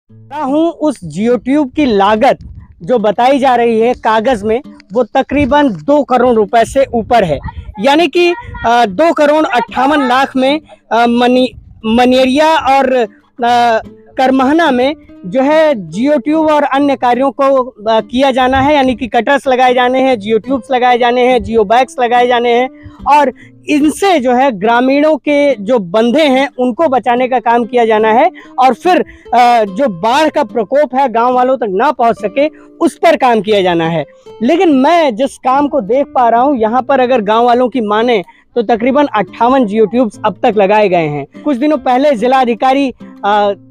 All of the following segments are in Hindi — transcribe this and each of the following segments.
हूँ उस जियो ट्यूब की लागत जो बताई जा रही है कागज में, वो तकरीबन 2 करोड़ रुपए से ऊपर है। यानी कि 2,58,00,000 में मनेरिया और करमहना में जो है जियो ट्यूब और अन्य कार्यों को किया जाना है। यानी कि कटर्स लगाए जाने हैं, जियो ट्यूब्स लगाए जाने हैं, जियो बैग्स लगाए जाने हैं और इनसे जो है ग्रामीणों के जो बंधे हैं उनको बचाने का काम किया जाना है और फिर जो बाढ़ का प्रकोप है गांव वालों तक ना पहुंच सके उस पर काम किया जाना है। लेकिन मैं जिस काम को देख पा रहा हूं यहाँ पर, अगर गांव वालों की माने तो तकरीबन 58 जियो ट्यूब्स अब तक लगाए गए हैं। कुछ दिनों पहले जिला अधिकारी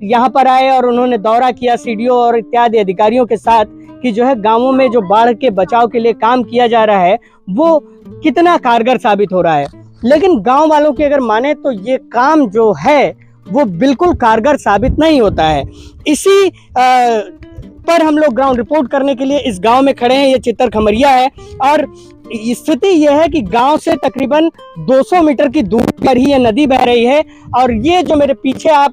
यहाँ पर आए और उन्होंने दौरा किया सीडीओ और इत्यादि अधिकारियों के साथ कि जो है गांवों में जो बाढ़ के बचाव के लिए काम किया जा रहा है वो कितना कारगर साबित हो रहा है। लेकिन गांव वालों की अगर माने तो ये काम जो है वो बिल्कुल कारगर साबित नहीं होता है। इसी पर हम लोग ग्राउंड रिपोर्ट करने के लिए इस गांव में खड़े हैं। ये चित्तर खमरिया है और स्थिति यह है कि गांव से तकरीबन 200 मीटर की दूरी पर ही ये नदी बह रही है और ये जो मेरे पीछे आप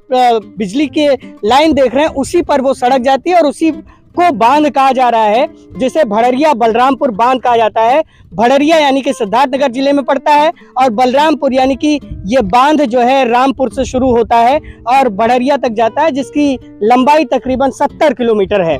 बिजली के लाइन देख रहे हैं उसी पर वो सड़क जाती है और उसी को बांध कहा जा रहा है, जिसे भड़रिया बलरामपुर बांध कहा जाता है। भड़रिया यानी कि सिद्धार्थनगर जिले में पड़ता है और बलरामपुर यानी कि ये बांध जो है रामपुर से शुरू होता है और भड़रिया तक जाता है, जिसकी लंबाई तकरीबन 70 किलोमीटर है।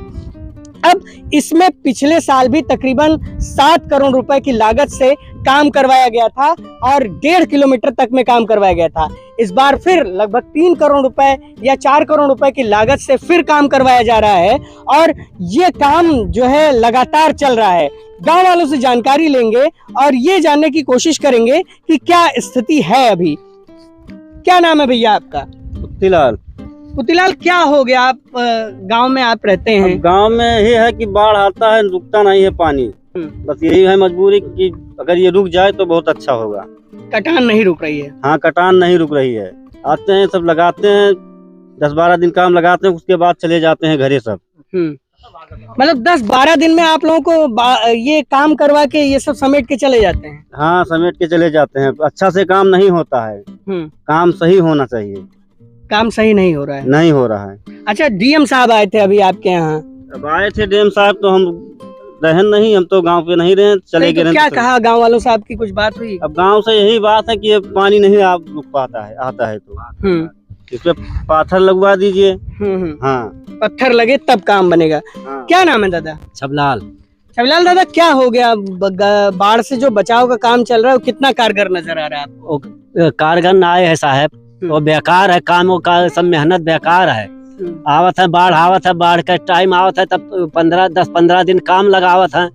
अब इसमें पिछले साल भी तकरीबन 7 करोड़ रुपए की लागत से काम करवाया गया था और 1.5 किलोमीटर तक में काम करवाया गया था। इस बार फिर लगभग 3 करोड़ रुपए या 4 करोड़ रुपए की लागत से फिर काम करवाया जा रहा है और ये काम जो है लगातार चल रहा है। गांव वालों से जानकारी लेंगे और ये जानने की कोशिश करेंगे कि क्या स्थिति है अभी। क्या नाम है भैया आपका? पुतीलाल। पुतीलाल, क्या हो गया? आप गांव में आप रहते हैं। गांव में यही है कि बाढ़ आता है, रुकता नहीं है पानी। बस यही है मजबूरी कि अगर ये रुक जाए तो बहुत अच्छा होगा। कटान नहीं रुक रही है। हाँ, कटान नहीं रुक रही है। आते हैं सब लगाते हैं, 10-12 दिन काम लगाते हैं, उसके बाद चले जाते हैं घरे सब। मतलब 10-12 दिन में आप लोगों को ये काम करवा के ये सब समेट के चले जाते हैं? हाँ, समेट के चले जाते हैं। अच्छा से काम नहीं होता है। काम सही होना चाहिए। काम सही नहीं हो रहा है। नहीं हो रहा है। अच्छा, डीएम साहब आए थे अभी आपके यहाँ? अब आए थे डीएम साहब तो हम रहन नहीं, हम तो गांव पे नहीं रहे, चले गए। क्या कहा गांव वालों से? आपकी कुछ बात हुई? अब गांव से यही बात है कि ये पानी नहीं रुक पाता है, आता है तो इस पे पत्थर लगवा दीजिए। हाँ, पत्थर लगे तब काम बनेगा। हाँ। क्या नाम है दादा? छबलाल। छबलाल दादा, क्या हो गया? बाढ़ से जो बचाव का काम चल रहा है वो कितना कारगर नजर आ रहा है आपको? कारगर ना आए है साहब, वो बेकार है काम का, सब मेहनत बेकार है। आवत है बाढ़, आवत है बाढ़ का टाइम आवत है तब 10-15 दिन काम लगावत है,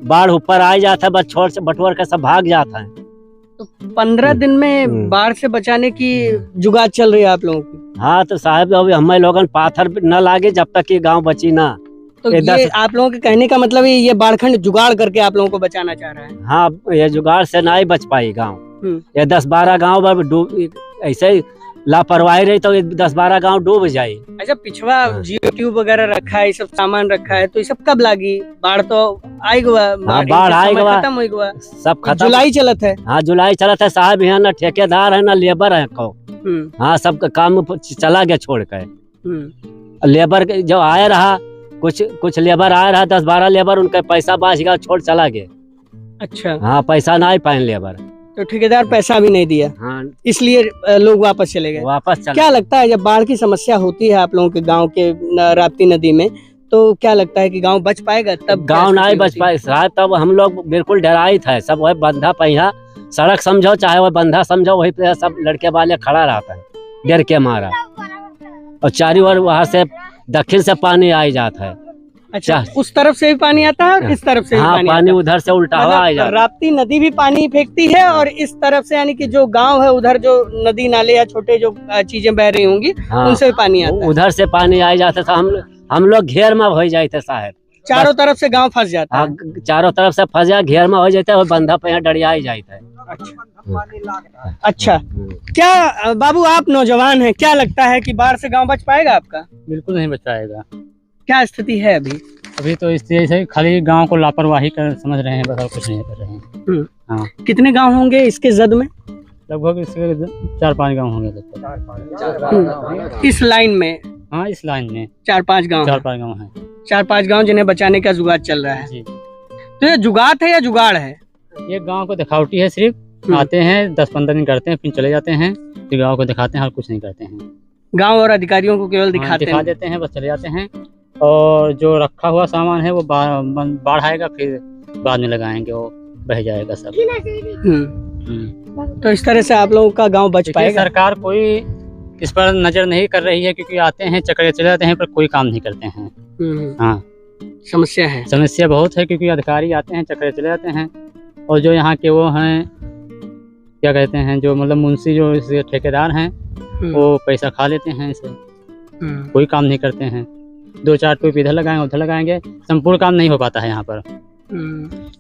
बाढ़ ऊपर आ जाता है, बस छोड़ से बटवर का सब भाग जाता है। तो 15 दिन में बाढ़ से बचाने की जुगाड़ चल रही है आप लोगों की? हाँ तो साहब अभी हमें लोगन पाथर न लागे जब तक ये गांव बची ना। तो ये आप लोगों के कहने का मतलब है ये बाढ़खंड जुगाड़ करके आप लोगों को बचाना चाह रहा है? हाँ, ये जुगाड़ से ना ही बच पाई गाँव। ये 10-12 गाँव डूब, ऐसे लापरवाही रही तो 10-12 गांव डूब जाये। अच्छा, पिछवा जियो ट्यूब वगैरह रखा है, ये सब सामान रखा है, तो ये सब कब लागी? बाढ़ तो आएगा। हाँ, बाढ़ आएगा, खत्म होगा, सब खत्म। जुलाई चलत है। हाँ, जुलाई चलत है साहब। यहाँ ना ठेकेदार है ना लेबर है को। हाँ, सब काम चला गया छोड़ कर। लेबर जो आया रहा, कुछ लेबर आया रहा, 10-12 लेबर, उनका पैसा बाच गया, छोड़ चला गया। अच्छा। हाँ, पैसा ना ही पाए लेबर, तो ठेकेदार पैसा भी नहीं दिया। हाँ, इसलिए लोग वापस चले गए। क्या लगता है जब बाढ़ की समस्या होती है आप लोगों के गांव के राप्ती नदी में, तो क्या लगता है कि गांव बच पाएगा? तब गांव नहीं बच पाएगा, तब हम लोग बिल्कुल डराइत है। सब वही बंधा पहिया सड़क समझो चाहे वह बंधा समझो, वही पे सब लड़के वाले खड़ा रहता है डर के मारा, और चारों ओर वहाँ से दक्षिण से पानी आ जाता है। अच्छा, उस तरफ से भी पानी आता है और इस तरफ से भी पानी उधर से उल्टा हुआ आ जाता है। राप्ती नदी भी पानी फेंकती है और इस तरफ से यानी कि जो गांव है उधर जो नदी नाले या छोटे जो चीजें बह रही होंगी, उनसे भी पानी आता है। उधर से पानी आ जाता था, हम लोग घेर में हो जाते साहब। चारों तरफ से गांव फंस जाता है। चारों तरफ से फंस जाए, घेर में हो जाता है और बंधा पे डरिया जाता है। अच्छा, क्या बाबू आप नौजवान हैं, क्या लगता है कि बाढ़ से गांव बच पाएगा आपका? बिल्कुल नहीं बच पाएगा। क्या स्थिति है अभी? अभी तो स्थिति से खाली गांव को लापरवाही कर समझ रहे हैं, बस और कुछ नहीं कर रहे हैं। हाँ। कितने गांव होंगे इसके जद में? लगभग इसके 4-5 गांव होंगे। इस लाइन में हाँ, इस लाइन में 4-5 गांव 4-5 गाँव हैं 4-5 गांव जिन्हें बचाने का जुगाड़ चल रहा है। जी। तो ये जुगाड़ है या जुगाड़ है? ये गांव को दिखावटी है, सिर्फ आते हैं 10-15 दिन करते हैं, फिर चले जाते हैं, फिर गांव को दिखाते हैं और कुछ नहीं करते हैं। गांव और अधिकारियों को केवल हाँ, दिखा हैं। देते हैं, बस चले जाते हैं। और जो रखा हुआ सामान है वो बाढ़ आएगा, फिर बाद में लगाएंगे, वो बह जाएगा सब। तो इस तरह से आप लोगों का गांव बच पाएगा? सरकार कोई इस पर नजर नहीं कर रही है, क्योंकि आते हैं चक्कर चले जाते हैं पर कोई काम नहीं करते हैं। हाँ, समस्या है, समस्या बहुत है, क्योंकि अधिकारी आते हैं चक्कर चले जाते हैं, और जो यहाँ के वो हैं, क्या कहते हैं, जो मतलब मुंशी जो इसे ठेकेदार हैं, वो पैसा खा लेते हैं इसे, कोई काम नहीं करते हैं। 2-4 टूप इधर लगाएंगे उधर लगाएंगे, संपूर्ण काम नहीं हो पाता है यहाँ पर।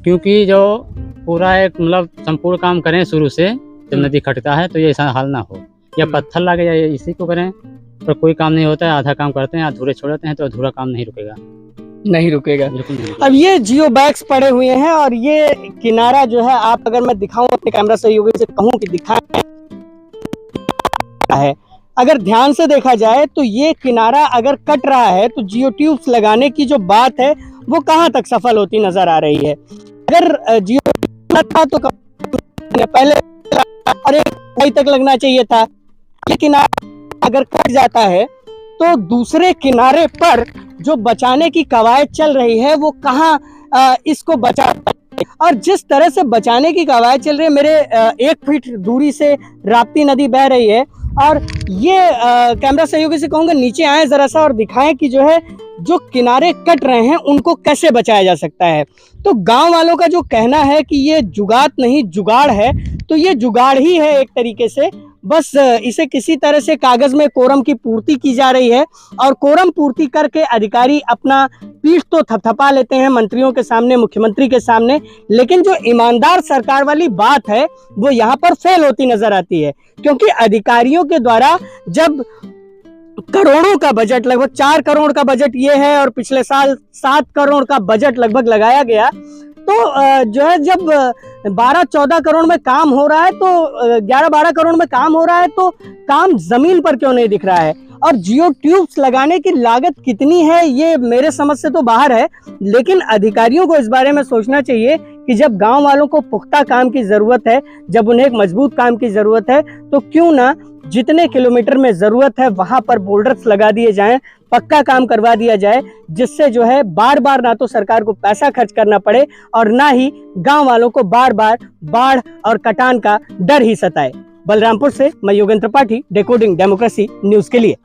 क्योंकि जो पूरा एक मतलब संपूर्ण काम करें शुरू से, जब नदी कटता है तो ये ऐसा हाल ना हो, या पत्थर लगे या इसी को करें, पर कोई काम नहीं होता है। आधा काम करते हैं, अधूरे छोड़ देते हैं, तो अधूरा काम नहीं रुकेगा, नहीं रुकेगा। बिल्कुल नहीं रुकेगा। अब ये जियो बैग्स पड़े हुए हैं, और ये किनारा जो है, आप अगर मैं दिखाऊं अपने कैमरा सहयोगी से कहूं कि दिखाएं है, अगर ध्यान से देखा जाए तो ये किनारा अगर कट रहा है तो जियो ट्यूब्स लगाने की जो बात है वो कहां तक सफल होती नजर आ रही है। अगर जियो था तो पहले अरे वहीं तक लगना चाहिए था, लेकिन अगर कट जाता है तो दूसरे किनारे पर जो बचाने की कवायद चल रही है वो कहाँ इसको बचा। और जिस तरह से बचाने की कवायद चल रही है, मेरे 1 फीट दूरी से राप्ती नदी बह रही है, और ये कैमरा सहयोगी से कहूँगा नीचे आए जरा सा और दिखाएं कि जो है जो किनारे कट रहे हैं उनको कैसे बचाया जा सकता है। तो गांव वालों का जो कहना है कि ये जुगात नहीं जुगाड़ है, तो ये जुगाड़ ही है एक तरीके से, बस इसे किसी तरह से कागज में कोरम की पूर्ति की जा रही है, और कोरम पूर्ति करके अधिकारी अपना पीठ तो थपथपा लेते हैं मंत्रियों के सामने, मुख्यमंत्री के सामने, लेकिन जो ईमानदार सरकार वाली बात है वो यहाँ पर फेल होती नजर आती है। क्योंकि अधिकारियों के द्वारा जब करोड़ों का बजट, लगभग 4 करोड़ का बजट ये है, और पिछले साल 7 करोड़ का बजट लगभग लगाया गया, तो जो है जब 12-14 करोड़ में काम हो रहा है, तो 11-12 करोड़ में काम हो रहा है, तो काम जमीन पर क्यों नहीं दिख रहा है। और जियो ट्यूब्स लगाने की लागत कितनी है ये मेरे समझ से तो बाहर है, लेकिन अधिकारियों को इस बारे में सोचना चाहिए कि जब गांव वालों को पुख्ता काम की जरूरत है, जब उन्हें एक मजबूत काम की जरूरत है, तो क्यों ना जितने किलोमीटर में जरूरत है वहां पर बोल्डर्स लगा दिए जाएं, पक्का काम करवा दिया जाए, जिससे जो है बार बार ना तो सरकार को पैसा खर्च करना पड़े और ना ही गांव वालों को बार बार बाढ़ और कटान का डर ही सताए। बलरामपुर से मैं Yogendra Tripathi, decoding democracy news के लिए।